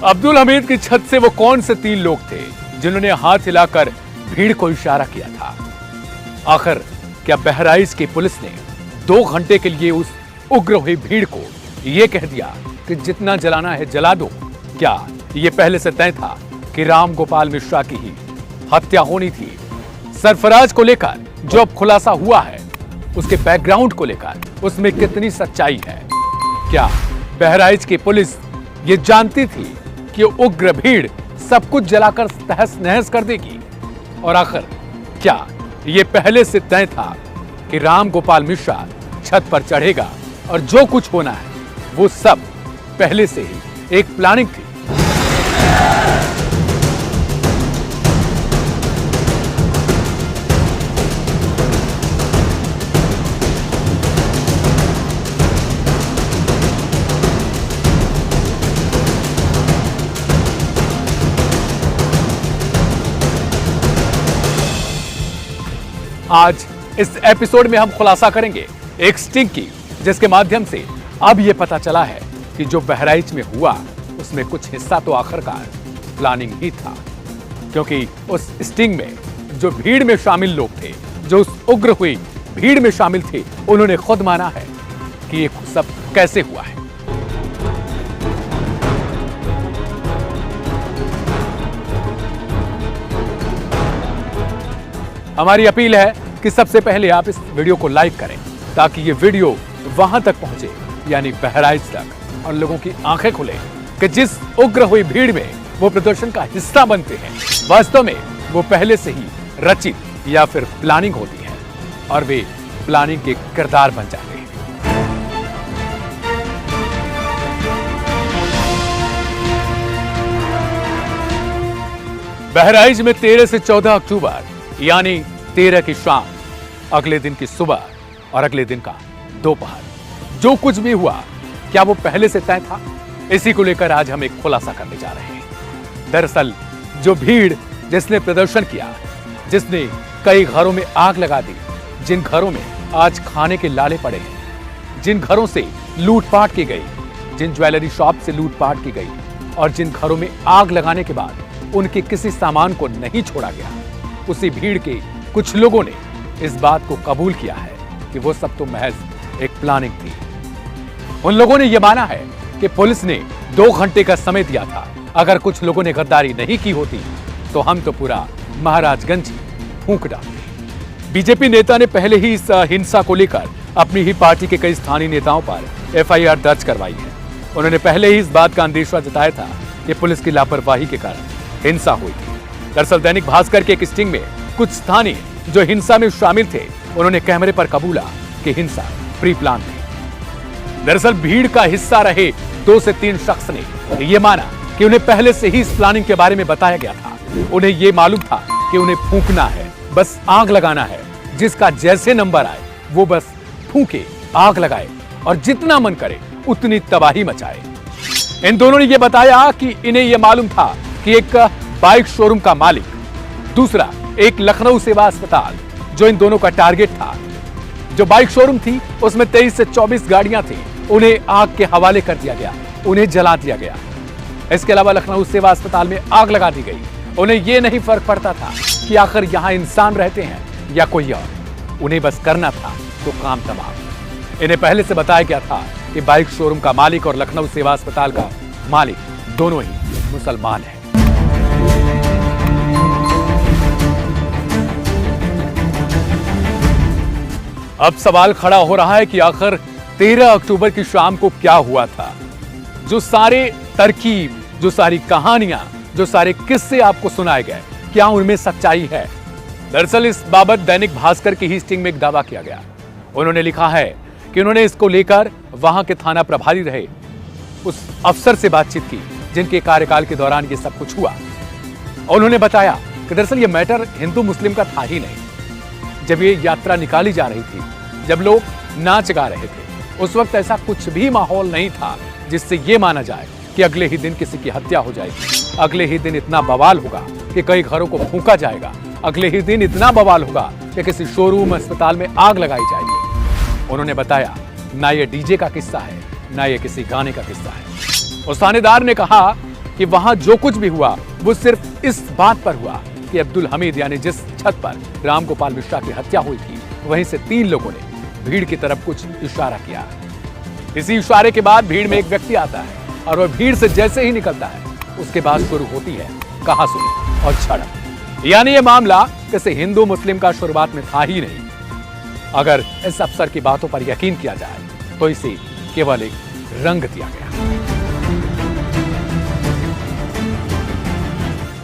अब्दुल हमीद की छत से वो कौन से 3 लोग थे जिन्होंने हाथ हिलाकर भीड़ को इशारा किया था? आखिर क्या बहराइच की पुलिस ने 2 घंटे के लिए उस उग्र हुई भीड़ को यह कह दिया कि जितना जलाना है जला दो? क्या यह पहले से तय था कि राम गोपाल मिश्रा की ही हत्या होनी थी? सरफराज को लेकर जो अब खुलासा हुआ है, उसके बैकग्राउंड को लेकर उसमें कितनी सच्चाई है? क्या बहराइच की पुलिस ये जानती थी कि उग्र भीड़ सब कुछ जलाकर तहस नहस कर देगी? और आखिर क्या ये पहले से तय था कि राम गोपाल मिश्रा छत पर चढ़ेगा और जो कुछ होना है वो सब पहले से ही एक प्लानिंग थी? आज इस एपिसोड में हम खुलासा करेंगे एक स्टिंग की, जिसके माध्यम से अब यह पता चला है कि जो बहराइच में हुआ उसमें कुछ हिस्सा तो आखिरकार प्लानिंग ही था। क्योंकि उस स्टिंग में जो भीड़ में शामिल लोग थे, जो उस उग्र हुई भीड़ में शामिल थे, उन्होंने खुद माना है कि ये सब कैसे हुआ है। हमारी अपील है कि सबसे पहले आप इस वीडियो को लाइक करें ताकि ये वीडियो वहां तक पहुंचे, यानी बहराइच तक, और लोगों की आंखें खुले कि जिस उग्र हुई भीड़ में वो प्रदर्शन का हिस्सा बनते हैं, वास्तव में वो पहले से ही रचित या फिर प्लानिंग होती है और वे प्लानिंग के किरदार बन जाते हैं। बहराइच में 13 से 14 अक्टूबर यानी 13 की शाम, अगले दिन की सुबह और अगले दिन का दोपहर जो कुछ भी हुआ, क्या वो पहले से तय था? इसी को लेकर आज हम एक खुलासा करने जा रहे हैं। दरअसल जो भीड़ जिसने प्रदर्शन किया, जिसने कई घरों में आग लगा दी, जिन घरों में आज खाने के लाले पड़े हैं, जिन घरों से लूटपाट की गई, जिन ज्वेलरी शॉप से लूटपाट की गई और जिन घरों में आग लगाने के बाद उनके किसी सामान को नहीं छोड़ा गया, उसी भीड़ के कुछ लोगों ने इस बात को कबूल किया है कि वो सब तो महज एक प्लानिंग थी। उन लोगों ने यह माना है कि पुलिस ने 2 घंटे का समय दिया था। अगर कुछ लोगों ने गद्दारी नहीं की होती तो हम तो पूरा महाराजगंज ही फूंक डालते। बीजेपी नेता ने पहले ही इस हिंसा को लेकर अपनी ही पार्टी के कई स्थानीय नेताओं पर एफआईआर दर्ज करवाई है। उन्होंने पहले ही इस बात का अंदेशा जताया था कि पुलिस की लापरवाही के कारण हिंसा हुई थी। दरअसल दैनिक भास्कर के एक स्टिंग में कुछ स्थानीय जो हिंसा में शामिल थे, उन्होंने कैमरे पर कबूला कि हिंसा प्री प्लान थी। दरअसल भीड़ का हिस्सा रहे 2 से 3 शख्स ने यह माना कि उन्हें पहले से ही इस प्लानिंग के बारे में बताया गया था। उन्हें यह मालूम था कि उन्हें फूंकना है, बस आग लगाना है। जिसका जैसे नंबर आए वो बस फूंके, आग लगाए और जितना मन करे उतनी तबाही मचाए। इन दोनों ने यह बताया कि इन्हें यह मालूम था कि एक बाइक शोरूम का मालिक, दूसरा एक लखनऊ सेवा अस्पताल जो इन दोनों का टारगेट था। जो बाइक शोरूम थी उसमें 23 से 24 गाड़ियां थी, उन्हें आग के हवाले कर दिया गया, उन्हें जला दिया गया। इसके अलावा लखनऊ सेवा अस्पताल में आग लगा दी गई। उन्हें यह नहीं फर्क पड़ता था कि आखिर यहां इंसान रहते हैं या कोई और, उन्हें बस करना था तो काम तमाम। इन्हें पहले से बताया गया था कि बाइक शोरूम का मालिक और लखनऊ सेवा अस्पताल का मालिक दोनों ही मुसलमान हैं। अब सवाल खड़ा हो रहा है कि आखिर 13 अक्टूबर की शाम को क्या हुआ था? जो सारे तरकीब, जो सारी कहानियां, जो सारे किस्से आपको सुनाए गए, क्या उनमें सच्चाई है? दरअसल इस बाबत दैनिक भास्कर की ही स्टिंग में एक दावा किया गया। उन्होंने लिखा है कि उन्होंने इसको लेकर वहां के थाना प्रभारी रहे उस अफसर से बातचीत की जिनके कार्यकाल के दौरान ये सब कुछ हुआ। उन्होंने बताया कि दरअसल ये मैटर हिंदू मुस्लिम का था ही नहीं। जब ये यात्रा निकाली जा रही थी, जब लोग नाच गा रहे थे, उस वक्त ऐसा कुछ भी माहौल नहीं था जिससे ये माना जाए कि अगले ही दिन किसी की हत्या हो जाएगी, अगले ही दिन इतना बवाल होगा कि कई घरों को फूंका जाएगा, अगले ही दिन इतना बवाल होगा कि किसी शोरूम अस्पताल में आग लगाई जाएगी। उन्होंने बताया ना ये डीजे का किस्सा है, ना ये किसी गाने का किस्सा है। उस थानेदार ने कहा कि वहां जो कुछ भी हुआ वो सिर्फ इस बात पर हुआ कि अब्दुल हमीद यानी जिस छत पर रामगोपाल मिश्रा की हत्या हुई थी वहीं से 3 लोगों ने भीड़ की तरफ कुछ इशारा किया। इसी इशारे के बाद भीड़ में एक व्यक्ति आता है और वह भीड़ से जैसे ही निकलता है उसके बाद शुरू होती है कहासुनी और झड़प। यानी यह मामला किसी हिंदू मुस्लिम का शुरुआत में था ही नहीं। अगर इस अफसर की बातों पर यकीन किया जाए तो इसे केवल एक रंग दिया गया।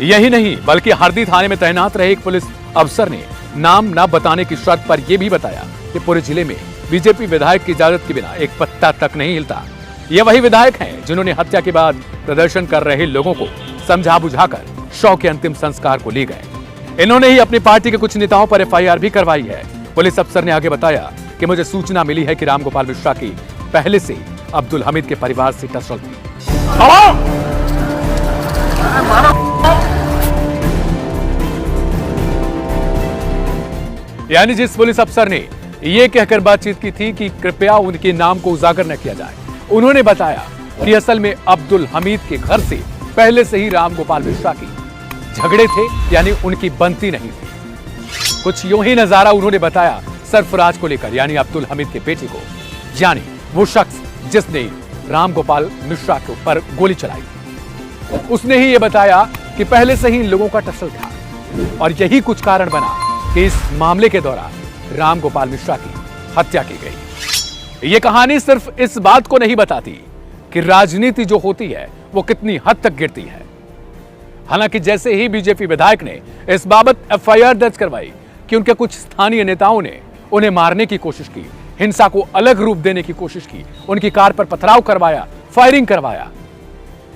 यही नहीं बल्कि हरदी थाने में तैनात रहे एक पुलिस अफसर ने नाम न बताने की शर्त पर यह भी बताया कि पूरे जिले में बीजेपी विधायक की इजाजत के बिना एक पत्ता तक नहीं हिलता। ये वही विधायक हैं जिन्होंने हत्या के बाद प्रदर्शन कर रहे लोगों को समझा बुझाकर शव के अंतिम संस्कार को ले गए। इन्होंने ही अपनी पार्टी के कुछ नेताओं पर एफआईआर भी करवाई है। पुलिस अफसर ने आगे बताया कि मुझे सूचना मिली है कि रामगोपाल मिश्रा की पहले से अब्दुल हमीद के परिवार से टसल थी। यानी जिस पुलिस अफसर ने यह कहकर बातचीत की थी कि कृपया उनके नाम को उजागर न किया जाए, उन्होंने बताया कि असल में अब्दुल हमीद के घर से पहले से ही रामगोपाल मिश्रा की झगड़े थे, यानी उनकी बनती नहीं थी। कुछ यूं ही नजारा उन्होंने बताया सरफराज को लेकर, यानी अब्दुल हमीद के बेटे को, यानी वो शख्स जिसने रामगोपाल मिश्रा के ऊपर गोली चलाई थी। उसने ही यह बताया कि पहले से ही इन लोगों का टसल था और यही कुछ कारण बना कि इस मामले के दौरान रामगोपाल मिश्रा की हत्या की गई। यह कहानी सिर्फ इस बात को नहीं बताती कि राजनीति जो होती है वो कितनी हद तक गिरती है। हालांकि जैसे ही बीजेपी विधायक ने इस बाबत एफआईआर दर्ज करवाई कि उनके कुछ स्थानीय नेताओं ने उन्हें मारने की कोशिश की, हिंसा को अलग रूप देने की कोशिश की, उनकी कार पर पथराव करवाया, फायरिंग करवाया,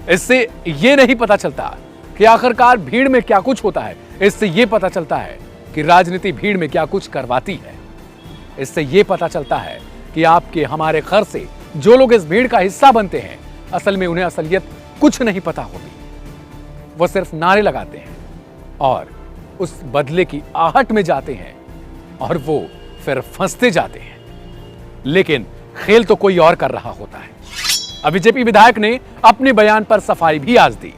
इससे यह नहीं पता चलता कि आखिरकार भीड़ में क्या कुछ होता है। इससे यह पता चलता है कि राजनीति भीड़ में क्या कुछ करवाती है। इससे यह पता चलता है कि आपके हमारे घर से जो लोग इस भीड़ का हिस्सा बनते हैं असल में उन्हें असलियत कुछ नहीं पता होती। वो सिर्फ नारे लगाते हैं और उस बदले की आहट में जाते हैं और वो फिर फंसते जाते हैं, लेकिन खेल तो कोई और कर रहा होता है। अब बीजेपी विधायक ने अपने बयान पर सफाई भी आज दी।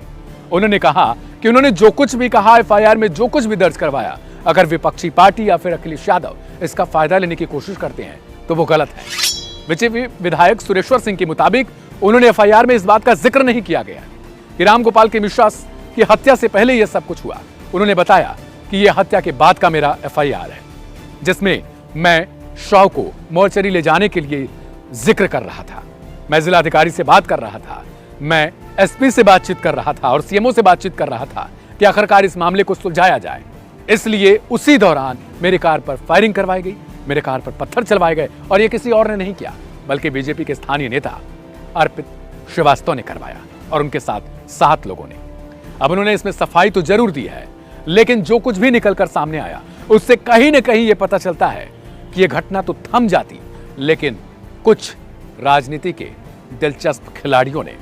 उन्होंने कहा कि उन्होंने जो कुछ भी कहा, एफआईआर में जो कुछ भी दर्ज करवाया, अगर विपक्षी पार्टी या फिर अखिलेश यादव इसका फायदा लेने की कोशिश करते हैं तो वो गलत है। बीजेपी विधायक सुरेश्वर सिंह के मुताबिक उन्होंने एफआईआर में इस बात का जिक्र नहीं किया गया कि रामगोपाल के मिश्रा की हत्या से पहले यह सब कुछ हुआ। उन्होंने बताया कि यह हत्या के बाद का मेरा एफआईआर है, जिसमें मैं शव को मोर्चरी ले जाने के लिए जिक्र कर रहा था, मैं जिलाधिकारी से बात कर रहा था, मैं एसपी से बातचीत कर रहा था और सीएमओ से बातचीत कर रहा था कि आखिरकार इस मामले को सुलझाया जाए। इसलिए उसी दौरान मेरी कार पर फायरिंग करवाई गई, मेरे कार पर पत्थर चलवाए गए और यह किसी और ने नहीं किया बल्कि बीजेपी के स्थानीय नेता अर्पित श्रीवास्तव ने करवाया और उनके साथ 7 लोगों ने। अब उन्होंने इसमें सफाई तो जरूर दी है, लेकिन जो कुछ भी निकलकर सामने आया उससे कहीं न कहीं यह पता चलता है कि यह घटना तो थम जाती, लेकिन कुछ राजनीति के दिलचस्प खिलाड़ियों ने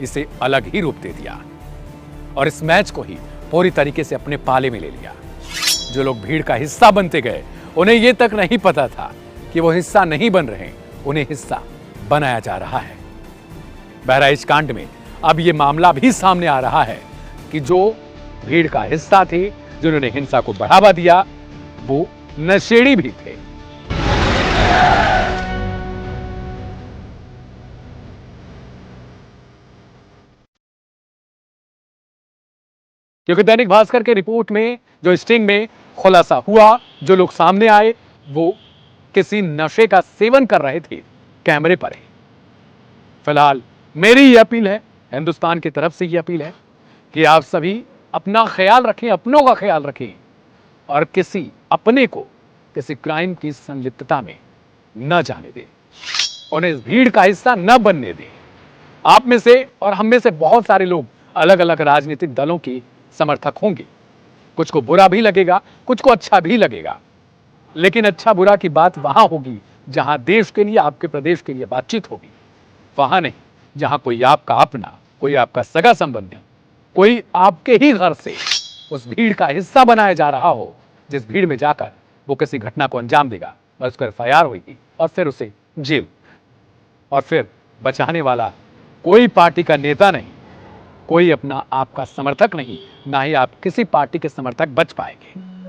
इसे अलग ही रूप दे दिया और इस मैच को ही पूरी तरीके से अपने पाले में ले लिया। जो लोग भीड़ का हिस्सा बनते गए उन्हें यह तक नहीं पता था कि वो हिस्सा नहीं बन रहे, उन्हें हिस्सा बनाया जा रहा है। बहराइच कांड में अब यह मामला भी सामने आ रहा है कि जो भीड़ का हिस्सा थे, जिन्होंने हिंसा को बढ़ावा दिया, वो नशेड़ी भी थे। क्योंकि दैनिक भास्कर के रिपोर्ट में जो स्टिंग में खुलासा हुआ, जो लोग सामने आए वो किसी नशे का सेवन कर रहे थे कैमरे पर ही। फिलहाल मेरी ये अपील है, हिंदुस्तान की तरफ से ये अपील है कि आप सभी अपना ख्याल रखें, अपनों का ख्याल रखें और किसी अपने को किसी क्राइम की संलिप्तता में न जाने दें, उन्हें इस भीड़ का हिस्सा न बनने दें। आप में से और हम में से बहुत सारे लोग अलग अलग राजनीतिक दलों की समर्थक होंगे। कुछ को बुरा भी लगेगा, कुछ को अच्छा भी लगेगा, लेकिन अच्छा बुरा की बात वहां होगी जहां देश के लिए, आपके प्रदेश के लिए बातचीत होगी, वहां नहीं जहां कोई आपका अपना, कोई आपका सगा संबंधी, कोई आपके ही घर से उस भीड़ का हिस्सा बनाया जा रहा हो, जिस भीड़ में जाकर वो किसी घटना को अंजाम देगा, बस उसको एफआईआर होगी और फिर उसे जेल, और फिर बचाने वाला कोई पार्टी का नेता नहीं, कोई अपना आपका समर्थक नहीं, ना ही आप किसी पार्टी के समर्थक बच पाएंगे।